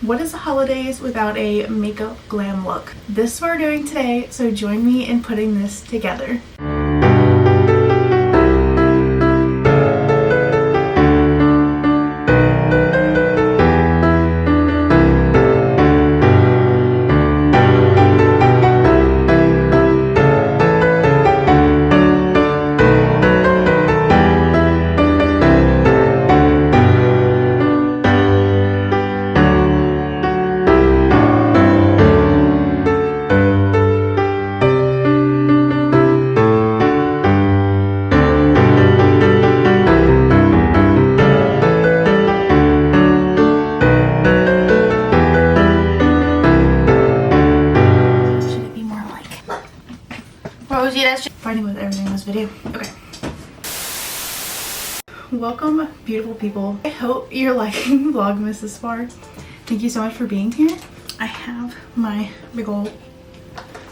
What is the holidays without a makeup glam look? This is what we're doing today, so join me in putting this together. Fighting with everything in this video. Okay. Welcome, beautiful people. I hope you're liking Vlogmas this far. Thank you so much for being here. I have my big old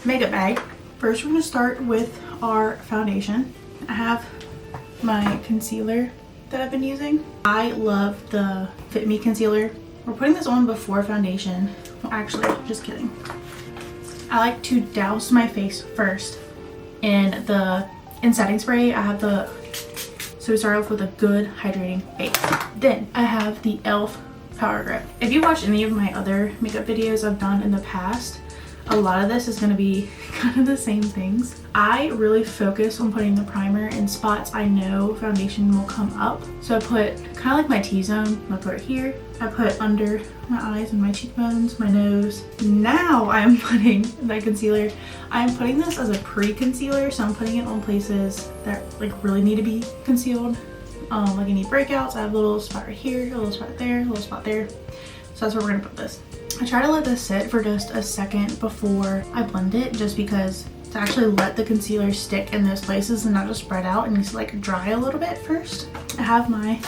makeup bag. First, we're gonna start with our foundation. I have my concealer that I've been using. I love the Fit Me concealer. We're putting this on before foundation. Well, actually, just kidding. I like to douse my face first in setting spray. I have so we start off with a good hydrating base. Then I have the e.l.f. Power Grip. If you watch any of my other makeup videos I've done in the past, a lot of this is going to be kind of the same things. I really focus on putting the primer in spots I know foundation will come up. So I put kind of like my T-zone. I put it here. I put under my eyes and my cheekbones, my nose. Now I'm putting that concealer. I'm putting this as a pre-concealer, so I'm putting it on places that like really need to be concealed. Like any breakouts. I have a little spot right here, a little spot there, a little spot there. So that's where we're gonna put this. I try to let this sit for just a second before I blend it, just because to actually let the concealer stick in those places and not just spread out, and just like dry a little bit first. I have my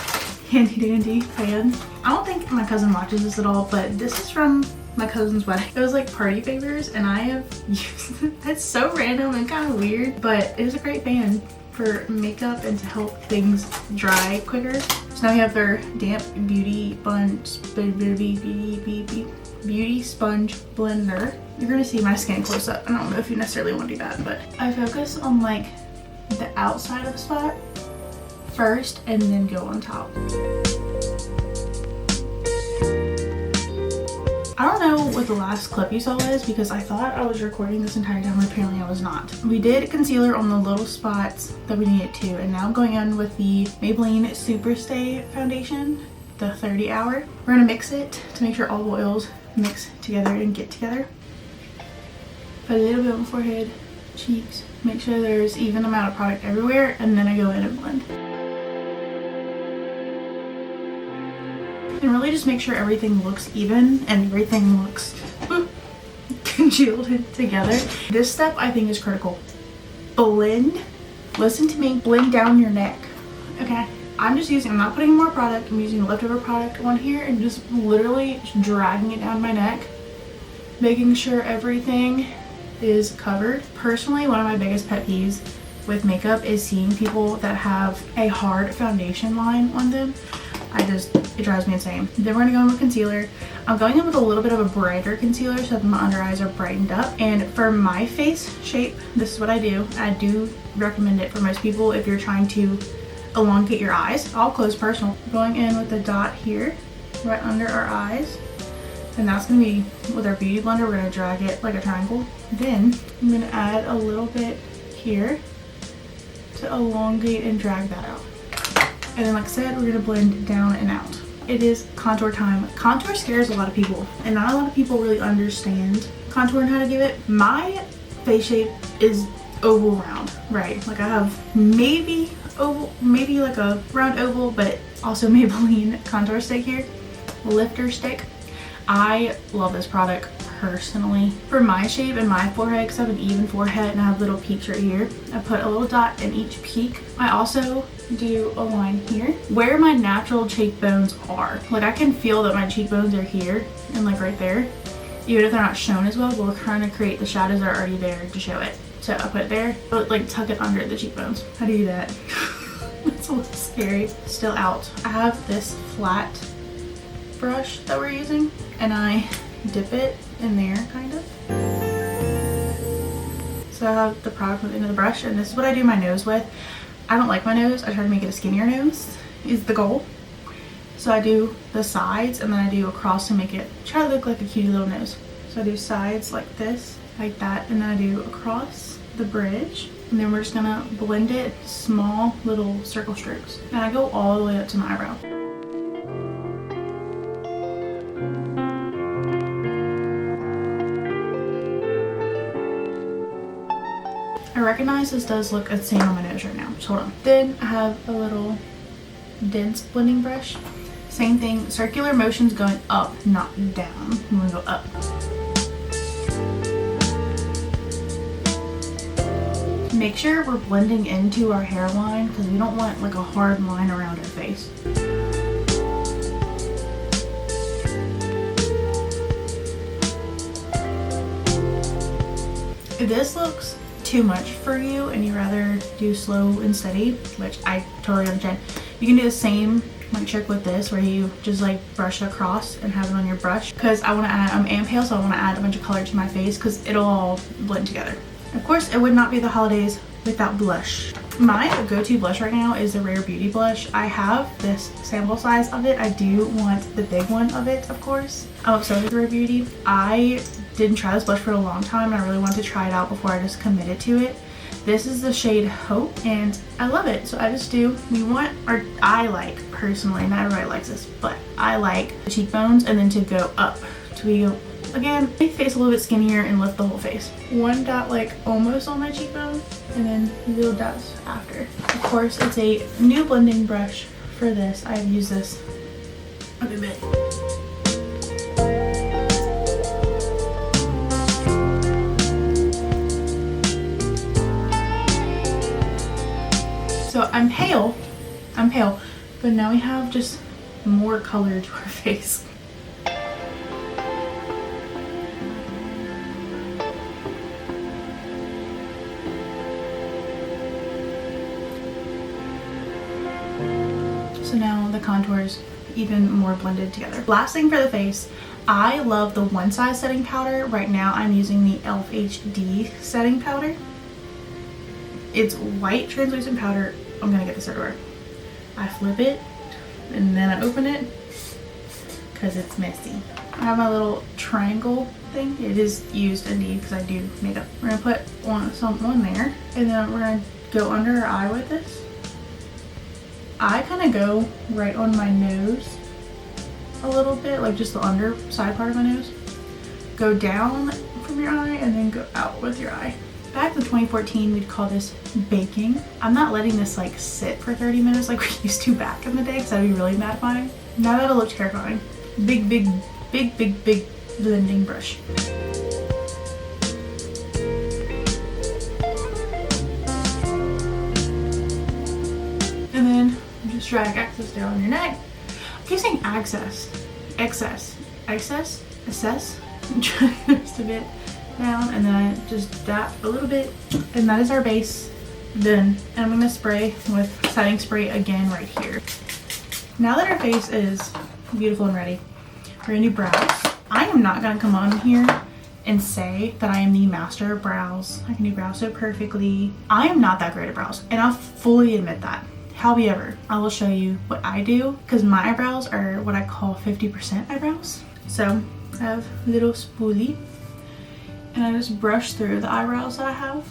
handy dandy fan. I don't think my cousin watches this at all, but this is from my cousin's wedding. It was like party favors and I have used it. It's so random and kind of weird, but it is a great fan for makeup and to help things dry quicker. So now we have their damp beauty sponge blender. You're gonna see my skin close up. I don't know if you necessarily want to do that, but I focus on like the outside of the spot first and then go on top. I don't know what the last clip you saw is because I thought I was recording this entire time, but apparently I was not. We did concealer on the little spots that we needed to, and now I'm going in with the Maybelline Super Stay foundation, the 30 hour. We're gonna mix it to make sure all the oils mix together and get together. Put a little bit on forehead, cheeks, make sure there's even amount of product everywhere, and then I go in and blend. And really just make sure everything looks even and everything looks congealed together. This step I think is critical. Blend, listen to me, blend down your neck, okay? I'm not putting more product, I'm using leftover product on here and just literally dragging it down my neck, making sure everything is covered. Personally, one of my biggest pet peeves with makeup is seeing people that have a hard foundation line on them. It drives me insane. Then we're gonna go in with concealer. I'm going in with a little bit of a brighter concealer so that my under eyes are brightened up. And for my face shape, this is what I do. I do recommend it for most people if you're trying to elongate your eyes. I'll close personal. Going in with a dot here, right under our eyes. And that's gonna be, with our beauty blender, we're gonna drag it like a triangle. Then I'm gonna add a little bit here to elongate and drag that out. And then like I said, we're gonna blend down and out. It is contour time. Contour scares a lot of people, and not a lot of people really understand contour and how to do it. My face shape is oval round, right? Like I have maybe like a round oval, but also Maybelline contour stick here, lifter stick. I love this product personally. For my shape and my forehead, because I have an even forehead and I have little peaks right here, I put a little dot in each peak. I also do a line here where my natural cheekbones are. Like I can feel that my cheekbones are here and like right there, even if they're not shown as well, but we're trying to create the shadows that are already there to show it. So I put it there, but like tuck it under the cheekbones. How do you do that? It's a little scary. Still out. I have this flat brush that we're using, and I dip it in there kind of. So I have the product at the end of the brush, and this is what I do my nose with. I don't like my nose. I try to make it a skinnier nose is the goal. So I do the sides and then I do across to make it try to look like a cutie little nose. So I do sides like this, like that, and then I do across the bridge. And then we're just gonna blend it, small little circle strokes. And I go all the way up to my eyebrow. I recognize this does look insane on my nose right now. Just hold on. Then I have a little dense blending brush. Same thing, circular motions going up, not down. I'm gonna go up. Make sure we're blending into our hairline because we don't want like a hard line around our face. If this looks too much for you and you rather do slow and steady, which I totally understand, you can do the same like trick with this where you just like brush it across and have it on your brush, because I want to add, I'm pale, so I want to add a bunch of color to my face because it'll all blend together. Of course, it would not be the holidays without blush. My go-to blush right now is the Rare Beauty blush. I have this sample size of it. I do want the big one of it, of course. I'm obsessed with Rare Beauty. I didn't try this blush for a long time and I really wanted to try it out before I just committed to it. This is the shade Hope and I love it. So I just do, I like personally, not everybody likes this, but I like the cheekbones and then to go up. To go, again, make face a little bit skinnier and lift the whole face. One dot like almost on my cheekbone and then little dots after. Of course, it's a new blending brush for this. I've used this a good bit. So I'm pale, but now we have just more color to our face. So now the contours even more blended together. Last thing for the face, I love the One Size setting powder. Right now I'm using the e.l.f. HD setting powder. It's white translucent powder. I'm gonna get this everywhere. I flip it and then I open it because it's messy. I have my little triangle thing. It is used indeed because I do makeup. We're gonna put some on there and then we're gonna go under our eye with this. I kind of go right on my nose a little bit, like just the underside part of my nose. Go down from your eye and then go out with your eye. Back in 2014, we'd call this baking. I'm not letting this like sit for 30 minutes like we used to back in the day because that'd be really mattifying. Now that'll look terrifying. Big blending brush. And then just drag excess down your neck. I keep saying excess. Drag just a bit down and then I just dab a little bit, and that is our base done. And I'm gonna spray with setting spray again right here. Now that our face is beautiful and ready, we're gonna do brows. I am not gonna come on here and say that I am the master of brows. I can do brows so perfectly. I am not that great at brows and I'll fully admit that. However, I will show you what I do because my eyebrows are what I call 50% eyebrows. So I have a little spoolie and I just brush through the eyebrows that I have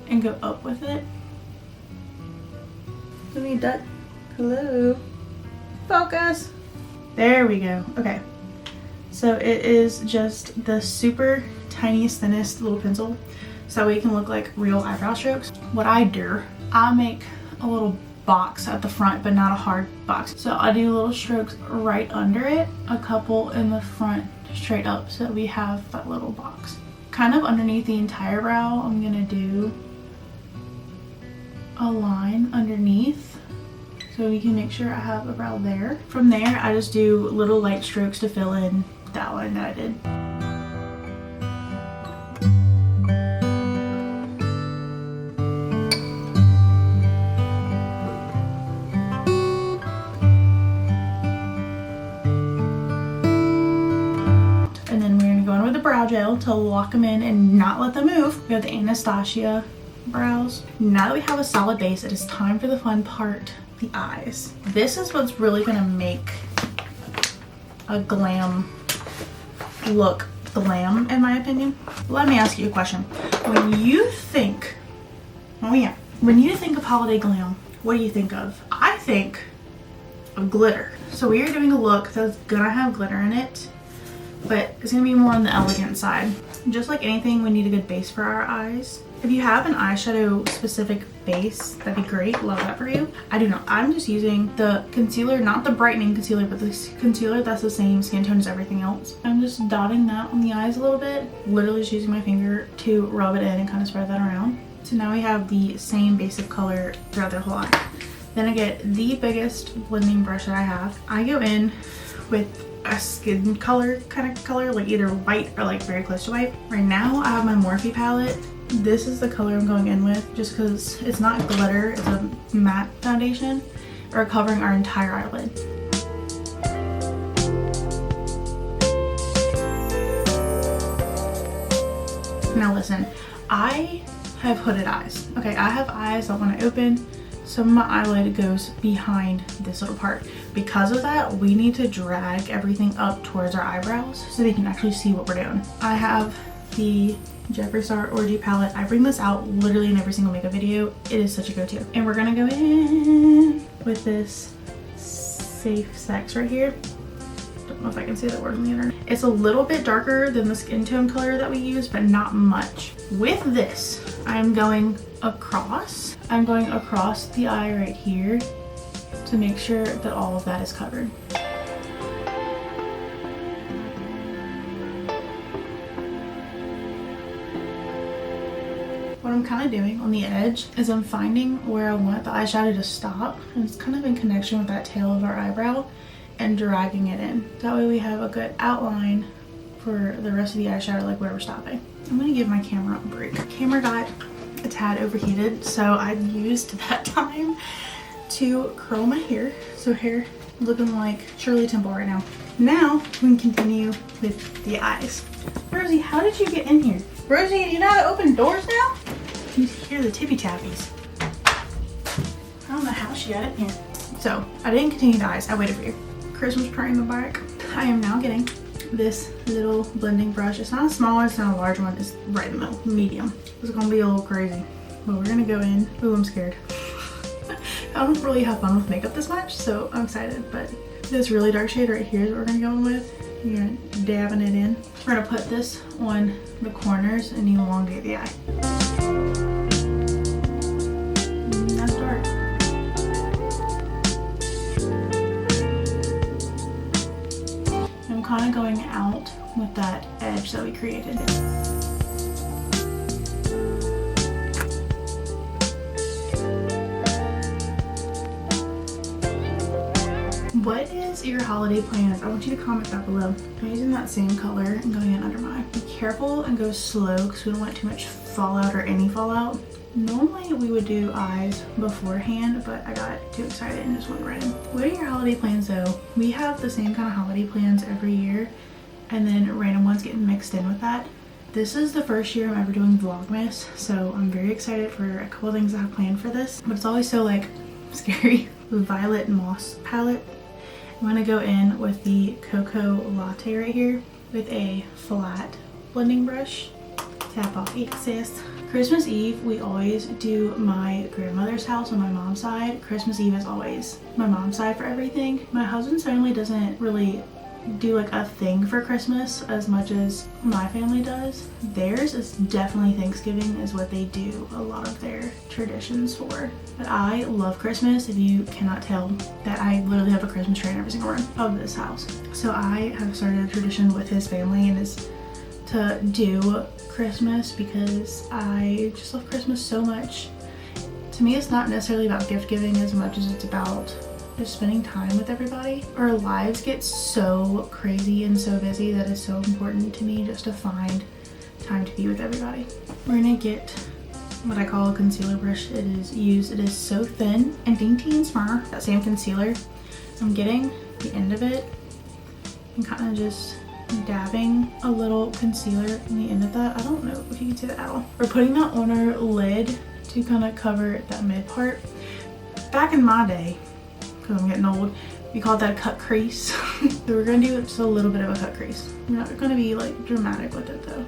and go up with it. Let me duck. Hello. Focus. There we go. Okay. So it is just the super tiniest, thinnest little pencil so we can look like real eyebrow strokes. What I do, I make a little box at the front, but not a hard box. So I do little strokes right under it, a couple in the front straight up so that we have that little box. Kind of underneath the entire brow, I'm gonna do a line underneath so we can make sure I have a brow there. From there, I just do little light strokes to fill in that line that I did. brow gel to lock them in and not let them move. We have the Anastasia brows. Now that we have a solid base, it is time for the fun part, the eyes. This is what's really gonna make a glam look glam, in my opinion. Let me ask you a question. When you think, when you think of holiday glam, what do you think of? I think of glitter. So we are doing a look that's gonna have glitter in it, but it's gonna be more on the elegant side. Just like anything, we need a good base for our eyes. If you have an eyeshadow specific base, that'd be great. Love that for you. I do not. I'm just using the concealer, not the brightening concealer, but the concealer that's the same skin tone as everything else. I'm just dotting that on the eyes a little bit. Literally just using my finger to rub it in and kind of spread that around. So now we have the same basic color throughout the whole eye. Then I get the biggest blending brush that I have. I go in with a skin color kind of color, like either white or like very close to white. Right now I have my Morphe palette. This is the color I'm going in with just because it's not glitter, it's a matte foundation. We're covering our entire eyelid. Now listen, I have hooded eyes. Okay, I have eyes that when I open, some of my eyelid goes behind this little part. Because of that, we need to drag everything up towards our eyebrows so they can actually see what we're doing. I have the Jeffree Star Orgy palette. I bring this out literally in every single makeup video. It is such a go-to. And we're gonna go in with this Safe Sex right here. Don't know if I can say that word on the internet. It's a little bit darker than the skin tone color that we use, but not much. With this, I'm going across. I'm going across the eye right here to make sure that all of that is covered. What I'm kind of doing on the edge is I'm finding where I want the eyeshadow to stop, and it's kind of in connection with that tail of our eyebrow, and dragging it in. That way we have a good outline for the rest of the eyeshadow, like where we're stopping. I'm gonna give my camera a break. Camera got a tad overheated, so I used that time to curl my hair. So hair looking like Shirley Temple right now. Now we can continue with the eyes. Rosie, how did you get in here? Rosie, you know how to open doors now? You hear the tippy tappies. I don't know how she got in here. So I didn't continue the eyes. I waited for you. Christmas tree in the back. I am now getting this little blending brush. It's not a small one, it's not a large one. It's right in the middle, medium. It's gonna be a little crazy. But we're gonna go in. Ooh, I'm scared. I don't really have fun with makeup this much, so I'm excited. But this really dark shade right here is what we're gonna go in with. You're gonna dabbing it in. We're gonna put this on the corners and elongate the eye. That's dark. I'm kind of going out with that edge that we created. What is your holiday plans? I want you to comment that below. I'm using that same color and going in under my eye. Be careful and go slow because we don't want too much fallout or any fallout. Normally we would do eyes beforehand, but I got too excited and just went right in. What are your holiday plans though? We have the same kind of holiday plans every year, and then random ones getting mixed in with that. This is the first year I'm ever doing Vlogmas, so I'm very excited for a couple things I have planned for this, but it's always so like scary. The Violet Moss palette. I'm gonna go in with the Cocoa Latte right here with a flat blending brush. Tap off sis. Christmas Eve, we always do my grandmother's house on my mom's side. Christmas Eve is always my mom's side for everything. My husband's family doesn't really do like a thing for Christmas as much as my family does. Theirs is definitely Thanksgiving is what they do a lot of their traditions for. But I love Christmas. If you cannot tell that I literally have a Christmas tree in every single room of this house. So I have started a tradition with his family, and it's to do Christmas because I just love Christmas so much. To me, it's not necessarily about gift giving as much as it's about just spending time with everybody. Our lives get so crazy and so busy that it's so important to me just to find time to be with everybody. We're gonna get what I call a concealer brush. It is so thin and dainty and smart. That same concealer, I'm getting the end of it and kind of just dabbing a little concealer in the end of that. I don't know if you can see that at all. We're putting that on our lid to kind of cover that mid part. Back in my day, because I'm getting old, we called that a cut crease. So we're gonna do just a little bit of a cut crease. We're not gonna be like dramatic with it though.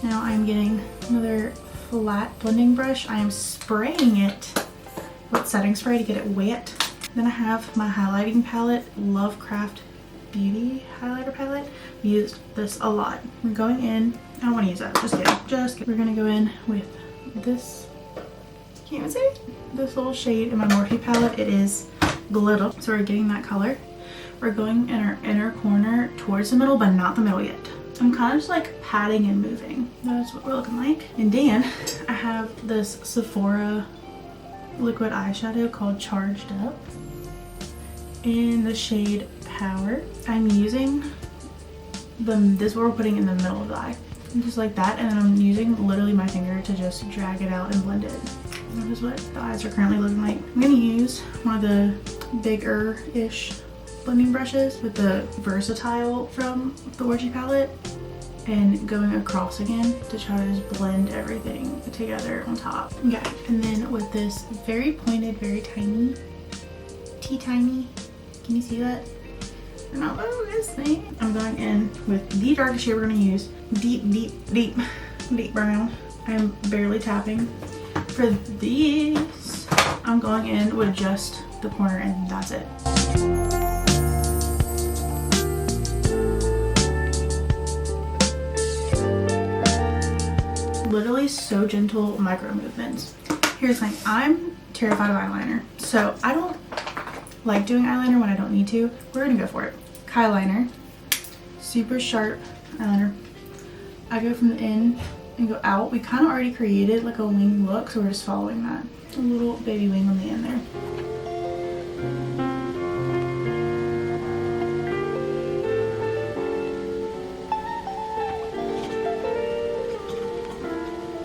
Now I'm getting another flat blending brush. I am spraying it with setting spray to get it wet. Then I have my highlighting palette, Lovecraft Beauty highlighter palette. I used this a lot. We're going in, I don't want to use that, just kidding. We're gonna go in with this, can't even see it, this little shade in my Morphe palette. It is Glitter, so we're getting that color. We're going in our inner corner towards the middle, but not the middle yet. I'm kind of just like patting and moving. That's what we're looking like. And then I have this Sephora liquid eyeshadow called Charged Up in the shade Power. I'm using this is what we're putting in the middle of the eye, just like that, and then I'm using literally my finger to just drag it out and blend it. That is what the eyes are currently looking like. I'm gonna use one of the bigger-ish blending brushes with the Versatile from the Morphe palette and going across again to try to just blend everything together on top. Okay, and then with this very pointed, very tiny, tiny, can you see that? You're not listening. I'm going in with the darkest shade we're gonna use, deep brown. I'm barely tapping. For these, I'm going in with just the corner and that's it. Literally so gentle micro movements. Here's the thing, I'm terrified of eyeliner, so I don't like doing eyeliner when I don't need to. We're gonna go for it. Eyeliner, super sharp eyeliner. I go from the in and go out. We kind of already created like a wing look, so we're just following that. A little baby wing on the end there.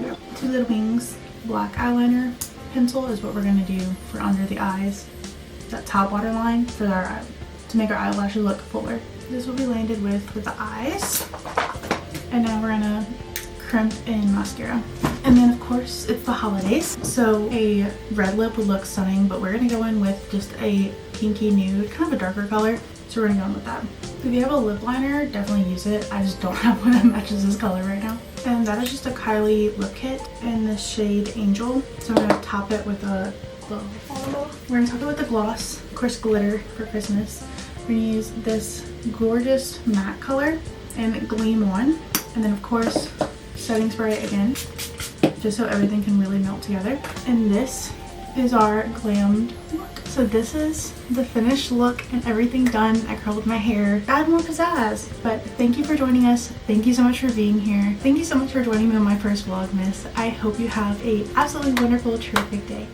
Yep. 2 little wings. Black eyeliner pencil is what we're gonna do for under the eyes. That top waterline for our eye, to make our eyelashes look fuller. This will be landed with the eyes. And now we're gonna crimp in mascara. And then of course it's the holidays, so a red lip would look stunning, but we're gonna go in with just a pinky nude, kind of a darker color. So we're gonna go in with that. If you have a lip liner, definitely use it. I just don't have one that matches this color right now. And that is just a Kylie lip kit in the shade Angel. So I'm gonna top it with a gloss. We're gonna top it with the gloss, of course glitter for Christmas. We're gonna use this gorgeous matte color and Gleam one, and then of course setting spray again, just so everything can really melt together. And this is our glammed look. So this is the finished look and everything done. I curled my hair, add more pizzazz. But thank you for joining us. Thank you so much for being here. Thank you so much for joining me on my first Vlogmas. I hope you have a absolutely wonderful, terrific day.